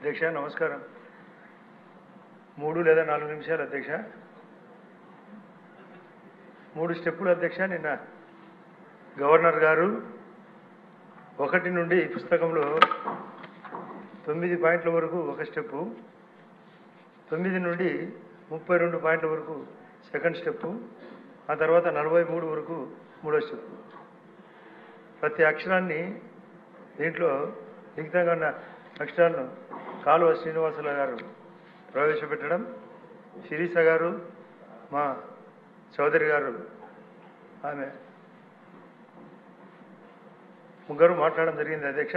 అధ్యక్ష నమస్కారం. 3 లేదా 4 నిమిషాలు అధ్యక్ష. 3 స్టెప్పులు అధ్యక్ష. నిన్న గవర్నర్ గారు 1 నుండి పుస్తకంలో 9 పాయింట్ల వరకు ఒక స్టెప్పు, 9 నుండి 32 పాయింట్ల వరకు సెకండ్ స్టెప్పు, ఆ తర్వాత 43 వరకు మూడో స్టెప్పు. ప్రతి అక్షరాన్ని దీంట్లో లిఖితంగా ఉన్న అక్షరాలను కాలువ శ్రీనివాసుల గారు ప్రవేశపెట్టడం, శిరీష గారు మా చౌదరి గారు ఆమె ముగ్గురు మాట్లాడడం జరిగింది అధ్యక్ష.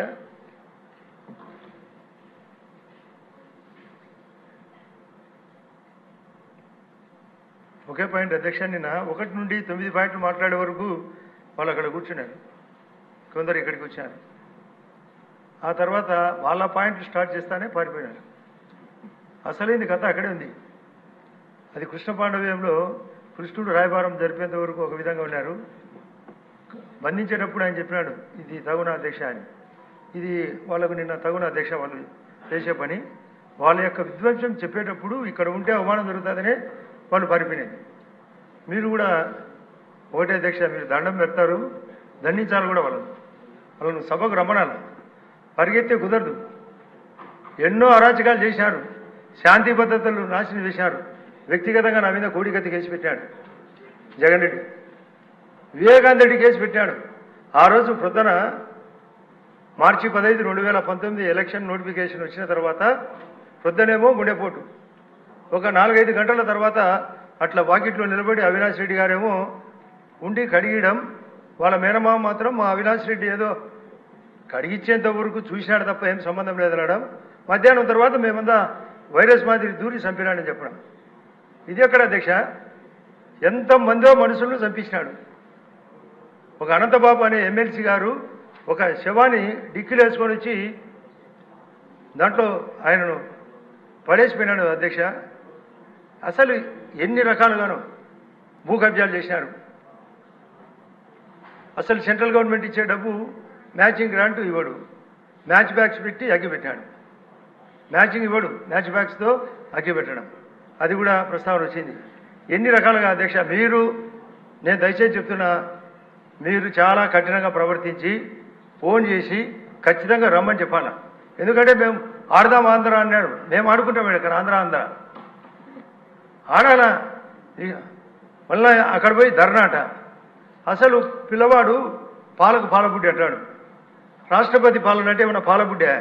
ఒకే పాయింట్ అధ్యక్ష. నిన్న 1 నుండి 9 పాయింట్లు మాట్లాడే వరకు వాళ్ళు అక్కడ కూర్చున్నారు, కొందరు ఇక్కడికి వచ్చారు. ఆ తర్వాత వాళ్ళ పాయింట్లు స్టార్ట్ చేస్తానే పారిపోయినారు. అసలైంది కథ అక్కడే ఉంది. అది కృష్ణ పాండవ్యంలో కృష్ణుడు రాయబారం జరిపేంత వరకు ఒక విధంగా ఉన్నారు. బంధించేటప్పుడు ఆయన చెప్పినాడు ఇది తగున అధ్యక్ష అని. ఇది వాళ్ళకు నిన్న తగున అధ్యక్ష వాళ్ళు చేసే పని. వాళ్ళ యొక్క విధ్వంసం చెప్పేటప్పుడు ఇక్కడ ఉంటే అవమానం జరుగుతుందనే వాళ్ళు పారిపోయినది. మీరు కూడా ఒకటే అధ్యక్ష, మీరు దండం పెడతారు, దండించాలి కూడా వాళ్ళను సభకు రమ్మనాలి. పరిగెత్తే కుదరదు. ఎన్నో అరాచకాలు చేశారు, శాంతి భద్రతలు నాశనం చేశారు. వ్యక్తిగతంగా నా మీద కోడిగతి కేసు పెట్టాడు జగన్ రెడ్డి, వివేకానంద రెడ్డి కేసు పెట్టాడు. ఆ రోజు ప్రొద్దున మార్చి 15, 2019 ఎలక్షన్ నోటిఫికేషన్ వచ్చిన తర్వాత ప్రొద్దునేమో గుండెపోటు. ఒక 4-5 గంటల తర్వాత అట్లా వాకిట్లో నిలబడి అవినాష్ రెడ్డి గారేమో ఉండి కడిగడం, వాళ్ళ మేనమామ మాత్రం మా అవినాష్ రెడ్డి ఏదో కడిగిచ్చేంత వరకు చూసినాడు తప్ప ఏం సంబంధం లేదనడం. మధ్యాహ్నం తర్వాత మేమంతా వైరస్ మాదిరి దూరి చంపినాడని చెప్పడం. ఇది ఎక్కడ అధ్యక్ష? ఎంతమందో మనుషులను చంపించినాడు. ఒక అనంతబాబు అనే ఎమ్మెల్సీ గారు ఒక శవాన్ని డిక్కీలు వేసుకొని వచ్చి దాంట్లో ఆయనను పడేసిపోయినాడు అధ్యక్ష. అసలు ఎన్ని రకాలుగానో భూ కబ్జాలు చేసినారు. అసలు సెంట్రల్ గవర్నమెంట్ ఇచ్చే డబ్బు మ్యాచింగ్ గ్రాంట్ ఇవ్వడు, మ్యాచ్ బ్యాక్స్ పెట్టి అగ్గిపెట్టాడు. మ్యాచింగ్ ఇవ్వడు, మ్యాచ్ బ్యాక్స్తో అగ్గిపెట్టడం, అది కూడా ప్రస్తావన వచ్చింది. ఎన్ని రకాలుగా అధ్యక్ష. నేను దయచేసి చెప్తున్నా, మీరు చాలా కఠినంగా ప్రవర్తించి ఫోన్ చేసి ఖచ్చితంగా రమ్మని చెప్పాలా. ఎందుకంటే మేము ఆడదాం ఆంధ్ర అన్నాడు, మేము ఆడుకుంటాం ఇక్కడ ఆంధ్ర ఆడాలా. మళ్ళీ అక్కడ పోయి ధర్నాట. అసలు పిల్లవాడు పాలకు పాలబుడ్డి అంటాడు. రాష్ట్రపతి పాలన అంటే ఏమన్నా పాలబుడ్డే?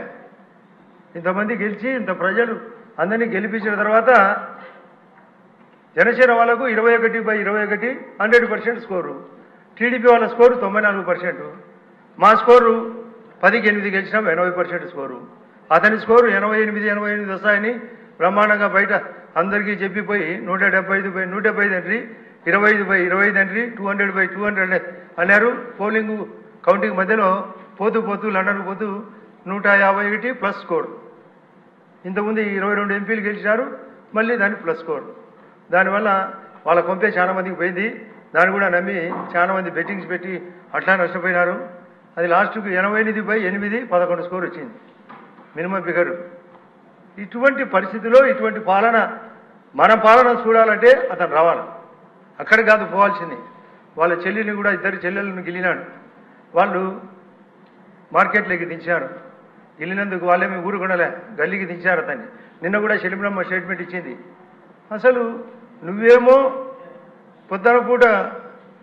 ఇంతమంది గెలిచి ఇంత ప్రజలు అందరినీ గెలిపించిన తర్వాత జనసేన వాళ్ళకు 21/21 100% స్కోరు, టీడీపీ వాళ్ళ స్కోరు 94%, మా స్కోరు 10కి 8 గెలిచినాం 80% స్కోరు. అతని స్కోరు 88 వస్తాయని బ్రహ్మాండంగా బయట అందరికీ చెప్పిపోయి 175/175 ఎంట్రీ, 25/25 ఎంట్రీ, 200/200 అన్నారు. పోలింగ్ కౌంటింగ్ మధ్యలో పోతూ లండన్కు పోతూ 151 ప్లస్ స్కోర్. ఇంతకుముందు 22 ఎంపీలు గెలిచినారు, మళ్ళీ దాన్ని ప్లస్ స్కోర్. దానివల్ల వాళ్ళ కొంపే చాలా మందికి పోయింది. దాన్ని కూడా నమ్మి చాలామంది బెట్టింగ్స్ పెట్టి అట్లా నష్టపోయినారు. అది లాస్ట్కు 88/8 11 స్కోర్ వచ్చింది మినిమం ఫిగర్. ఇటువంటి పరిస్థితిలో ఇటువంటి పాలన, మన పాలన చూడాలంటే అతను రావాలి, అక్కడ కాదు పోవాల్సింది. వాళ్ళ చెల్లిని కూడా 2 చెల్లెలను గిల్లినాడు. వాళ్ళు మార్కెట్లోకి దించారు. వెళ్ళినందుకు వాళ్ళేమి ఊరుకొనలే, గల్లీకి దించారు అతన్ని. నిన్న కూడా శలిమినమ్మ స్టేట్మెంట్ ఇచ్చింది. అసలు నువ్వేమో పొద్దున పూట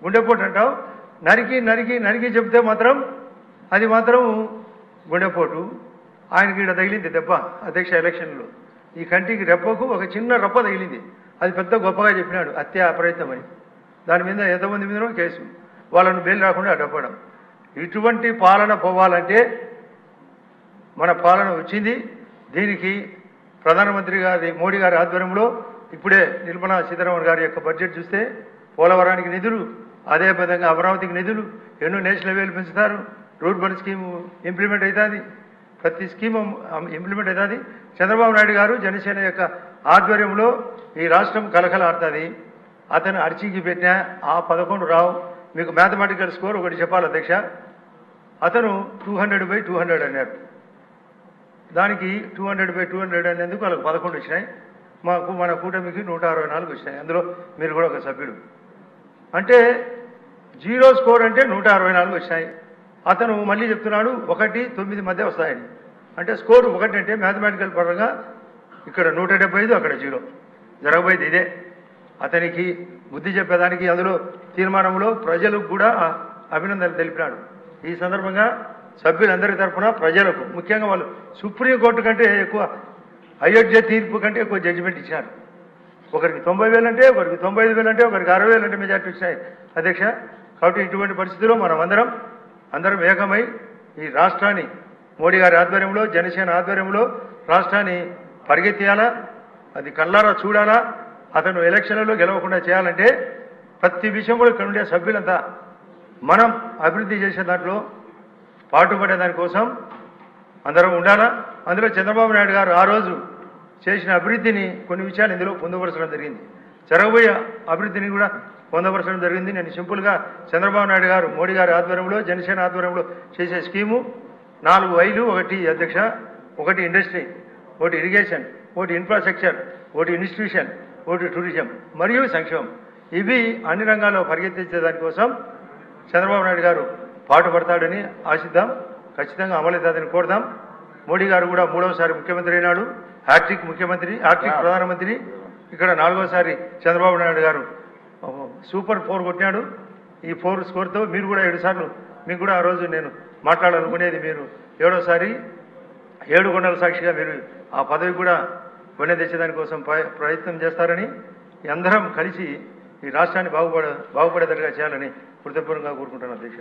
గుండెపోటు అంటావు, నరికి చెప్తే మాత్రం అది మాత్రం గుండెపోటు. ఆయనకి ఇక్కడ తగిలింది దెబ్బ అధ్యక్ష ఎలక్షన్లో. ఈ కంటికి రెప్పకు ఒక చిన్న రెప్ప తగిలింది. అది పెద్ద గొప్పగా చెప్పినాడు, హత్య అప్రయత్నం అని. దాని మీద ఎంతమంది మీదనో కేసు, వాళ్ళను బెయిల్ రాకుండా అడ్డపడం. ఇటువంటి పాలన పోవాలంటే మన పాలన వచ్చింది. దీనికి ప్రధానమంత్రి గారి మోడీ గారి ఆధ్వర్యంలో ఇప్పుడే నిర్మలా సీతారామన్ గారి యొక్క బడ్జెట్ చూస్తే పోలవరానికి నిధులు, అదే విధంగా అమరావతికి నిధులు, ఎన్నో నేషనల్ హైవేలు పెంచుతారు, రూర్బన్ స్కీమ్ ఇంప్లిమెంట్ అవుతుంది, ప్రతి స్కీమ్ ఇంప్లిమెంట్ అవుతుంది. చంద్రబాబు నాయుడు గారు జనసేన యొక్క ఆధ్వర్యంలో ఈ రాష్ట్రం కలకలాడుతుంది. అతను అర్చీకి పెట్టినా ఆ 11 రావు. మీకు మ్యాథమెటికల్ స్కోర్ ఒకటి చెప్పాలి అధ్యక్ష. అతను 200/200 అన్నారు. దానికి 200/200 అనేందుకు వాళ్ళకి 11 వచ్చినాయి. మన కూటమికి 164 వచ్చినాయి. అందులో మీరు కూడా ఒక సభ్యుడు. అంటే జీరో స్కోర్ అంటే 164 వచ్చినాయి. అతను మళ్ళీ చెప్తున్నాడు 1-9 మధ్య వస్తాయని. అంటే స్కోర్ 1 అంటే మ్యాథమెటికల్ పరంగా ఇక్కడ 175, అక్కడ 0 జరగబోయేది ఇదే. అతనికి బుద్ధి చెప్పేదానికి అందులో తీర్మానంలో ప్రజలకు కూడా అభినందనలు తెలిపినాడు. ఈ సందర్భంగా సభ్యులందరి తరఫున ప్రజలకు, ముఖ్యంగా వాళ్ళు సుప్రీంకోర్టు కంటే ఎక్కువ, అయోధ్య తీర్పు కంటే ఎక్కువ జడ్జిమెంట్ ఇచ్చినారు. ఒకరికి 90,000 అంటే, ఒకరికి 95,000 అంటే, ఒకరికి 60,000 అంటే మెజార్టీ వచ్చినాయి అధ్యక్ష. కాబట్టి ఇటువంటి పరిస్థితుల్లో మనం అందరం ఏకమై ఈ రాష్ట్రాన్ని మోడీ గారి ఆధ్వర్యంలో, జనసేన ఆధ్వర్యంలో రాష్ట్రాన్ని పరిగెత్తియాలా, అది కళ్ళారా చూడాలా. అతను ఎలక్షన్లలో గెలవకుండా చేయాలంటే ప్రతి విషయంలో ఇక్కడ ఉండే సభ్యులంతా మనం అభివృద్ధి చేసే దాంట్లో పాటుపడే దానికోసం అందరం ఉండాలా. అందులో చంద్రబాబు నాయుడు గారు ఆ రోజు చేసిన అభివృద్ధిని కొన్ని విషయాలు ఇందులో పొందుపరచడం జరిగింది. జరగబోయే అభివృద్ధిని కూడా పొందుపరచడం జరిగింది. నేను సింపుల్గా చంద్రబాబు నాయుడు గారు మోడీ గారి ఆధ్వర్యంలో, జనసేన ఆధ్వర్యంలో చేసే స్కీము 4 వైలు, 1 అధ్యక్ష, 1 industry, 1 irrigation, 1 infrastructure, 1 institution, 1 tourism మరియు సంక్షేమం. ఇవి అన్ని రంగాల్లో పరిగెత్తించే దానికోసం చంద్రబాబు నాయుడు గారు పాటుపడతాడని ఆశిద్దాం. ఖచ్చితంగా అమలవుతుందని కోరుదాం. మోడీ గారు కూడా 3వసారి ముఖ్యమంత్రి అయినాడు. హ్యాట్రిక్ ముఖ్యమంత్రి, హ్యాట్రిక్ ప్రధానమంత్రి. ఇక్కడ 4వసారి చంద్రబాబు నాయుడు గారు సూపర్ 4 కొట్టినాడు. ఈ 4 స్కోర్తో మీరు కూడా 7 సార్లు, మీకు కూడా ఆ రోజు నేను మాట్లాడాలనుకునేది, మీరు 7వసారి 7 కొండల సాక్షిగా మీరు ఆ పదవి కూడా కొనే తెచ్చేదానికోసం ప్రయత్నం చేస్తారని, అందరం కలిసి ఈ రాష్ట్రాన్ని బాగుపడేటట్టుగా చేయాలని హృదయపూర్వకంగా కోరుకుంటున్నాను అధ్యక్ష.